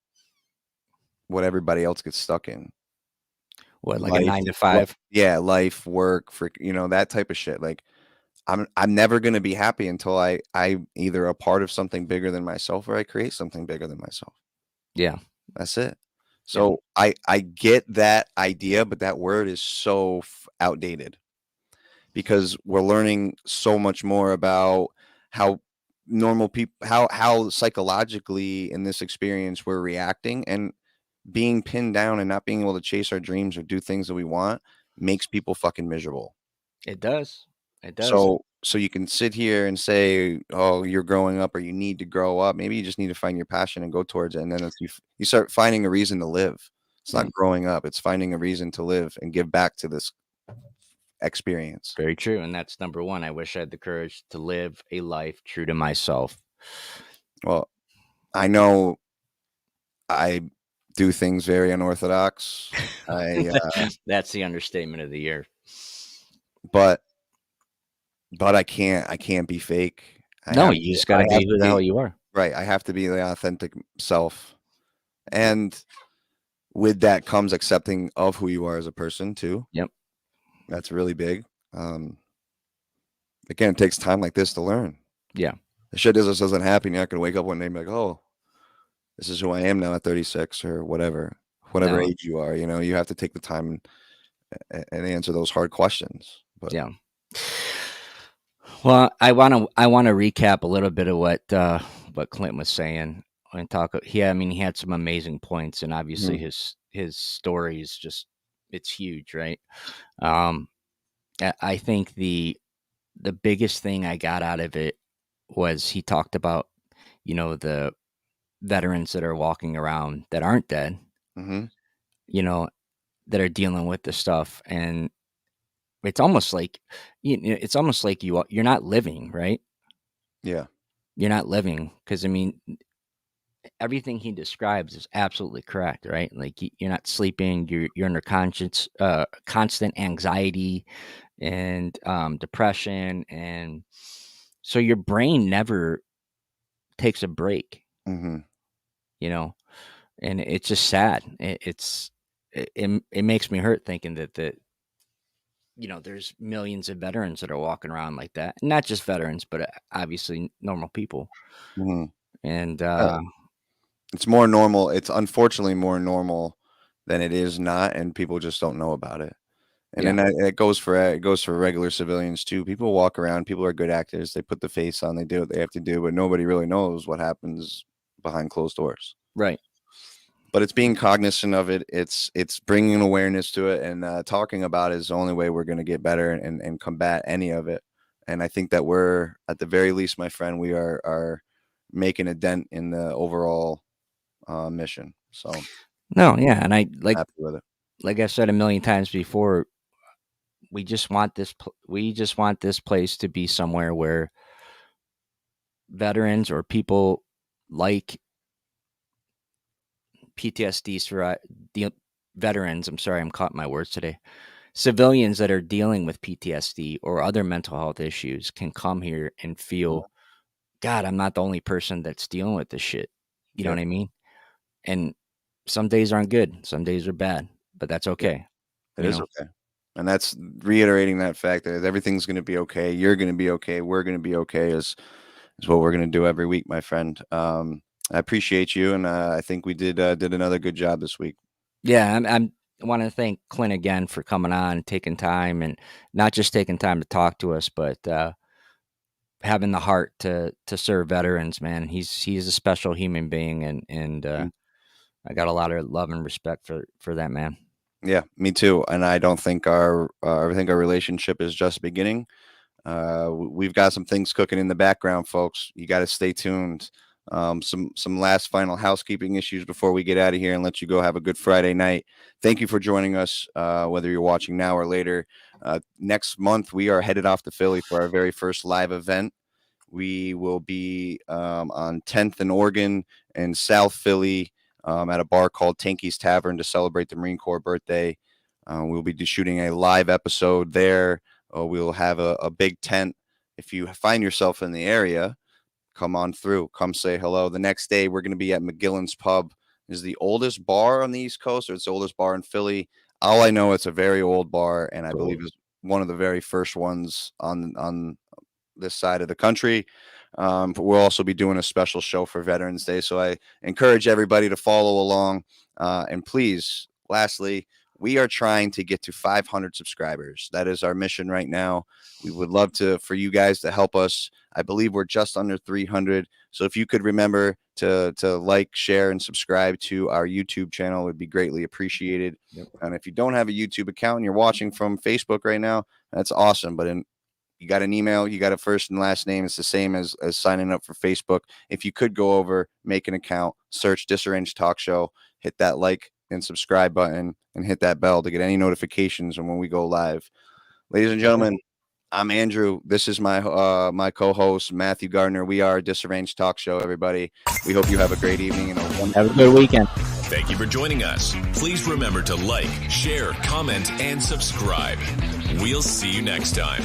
what everybody else gets stuck in. What, like life, a 9 to 5? Life, work, that type of shit. Like I'm never going to be happy until I'm either a part of something bigger than myself or I create something bigger than myself. Yeah. That's it. So I get that idea, but that word is so outdated because we're learning so much more about how normal people, how psychologically in this experience we're reacting, and being pinned down and not being able to chase our dreams or do things that we want makes people fucking miserable. It does. It does. So you can sit here and say, oh, you're growing up or you need to grow up. Maybe you just need to find your passion and go towards it. And then you start finding a reason to live. It's not growing up. It's finding a reason to live and give back to this experience. Very true. And that's number one. I wish I had the courage to live a life true to myself. Well, I know I do things very unorthodox. That's the understatement of the year. But I can't be fake. You just gotta be who the hell you are. Right. I have to be the authentic self. And with that comes accepting of who you are as a person too. Yep. That's really big. Again, it takes time like this to learn. Yeah. The shit doesn't happen. You're not gonna wake up one day and be like, oh, this is who I am now at 36 or whatever. whatever No. age you are. You have to take the time and answer those hard questions. But Yeah. Well, I want to recap a little bit of what Clint was saying and talk. He had some amazing points, and obviously his story is just, it's huge, right? I think the biggest thing I got out of it was he talked about, the veterans that are walking around that aren't dead, that are dealing with the stuff, and it's almost like, you're not living, right? yeah, You're not living, because everything he describes is absolutely correct, right? Like you're not sleeping, you're under constant anxiety and depression, and so your brain never takes a break, and it's just sad. It makes me hurt thinking that there's millions of veterans that are walking around like that. Not just veterans, but obviously normal people. And it's more normal. It's unfortunately more normal than it is not, and people just don't know about it. And then it goes for regular civilians too. People walk around. People are good actors. They put the face on. They do what they have to do, but nobody really knows what happens behind closed doors. Right. But it's being cognizant of it. It's bringing awareness to it, and talking about it is the only way we're going to get better and combat any of it. And I think that we're, at the very least, my friend, we are making a dent in the overall mission. So no, yeah, and I happy with it. Like I said a million times before, we just want this place to be somewhere where veterans or people like PTSD veterans, I'm sorry, I'm caught in my words today, civilians that are dealing with PTSD or other mental health issues can come here and feel, God, I'm not the only person that's dealing with this shit. You know what I mean? And some days aren't good. Some days are bad, but that's okay. It is okay. And that's reiterating that fact that everything's going to be okay. You're going to be okay. We're going to be okay is what we're going to do every week, my friend. I appreciate you, and I think we did another good job this week. Yeah, I want to thank Clint again for coming on, taking time, and not just taking time to talk to us, but having the heart to serve veterans. Man, he's a special human being, and I got a lot of love and respect for that man. Yeah, me too. And I don't think our relationship is just beginning. We've got some things cooking in the background, folks. You got to stay tuned. Some last final housekeeping issues before we get out of here and let you go have a good Friday night. Thank you for joining us, whether you're watching now or later. Next month, we are headed off to Philly for our very first live event. We will be on 10th and Oregon in South Philly at a bar called Tanky's Tavern to celebrate the Marine Corps birthday. We'll be shooting a live episode there. We'll have a big tent. If you find yourself in the area, come on through. Come say hello. The next day, we're going to be at McGillen's Pub. It's the oldest bar on the East Coast, or it's the oldest bar in Philly. All I know, it's a very old bar, and I believe it's one of the very first ones on this side of the country. But we'll also be doing a special show for Veterans Day, so I encourage everybody to follow along. And please, lastly, we are trying to get to 500 subscribers. That is our mission right now. We would love for you guys to help us. I believe we're just under 300. So if you could remember to like, share, and subscribe to our YouTube channel, it would be greatly appreciated. Yep. And if you don't have a YouTube account and you're watching from Facebook right now, that's awesome. But you got an email, you got a first and last name. It's the same as signing up for Facebook. If you could go over, make an account, search Disarranged Talk Show, hit that like and subscribe button, and hit that bell to get any notifications when we go live. Ladies and gentlemen, I'm Andrew. This is my my co-host, Matthew Gardner. We are Disarranged Talk Show, everybody. We hope you have a great evening and have a good weekend. Thank you for joining us. Please remember to like, share, comment, and subscribe. We'll see you next time.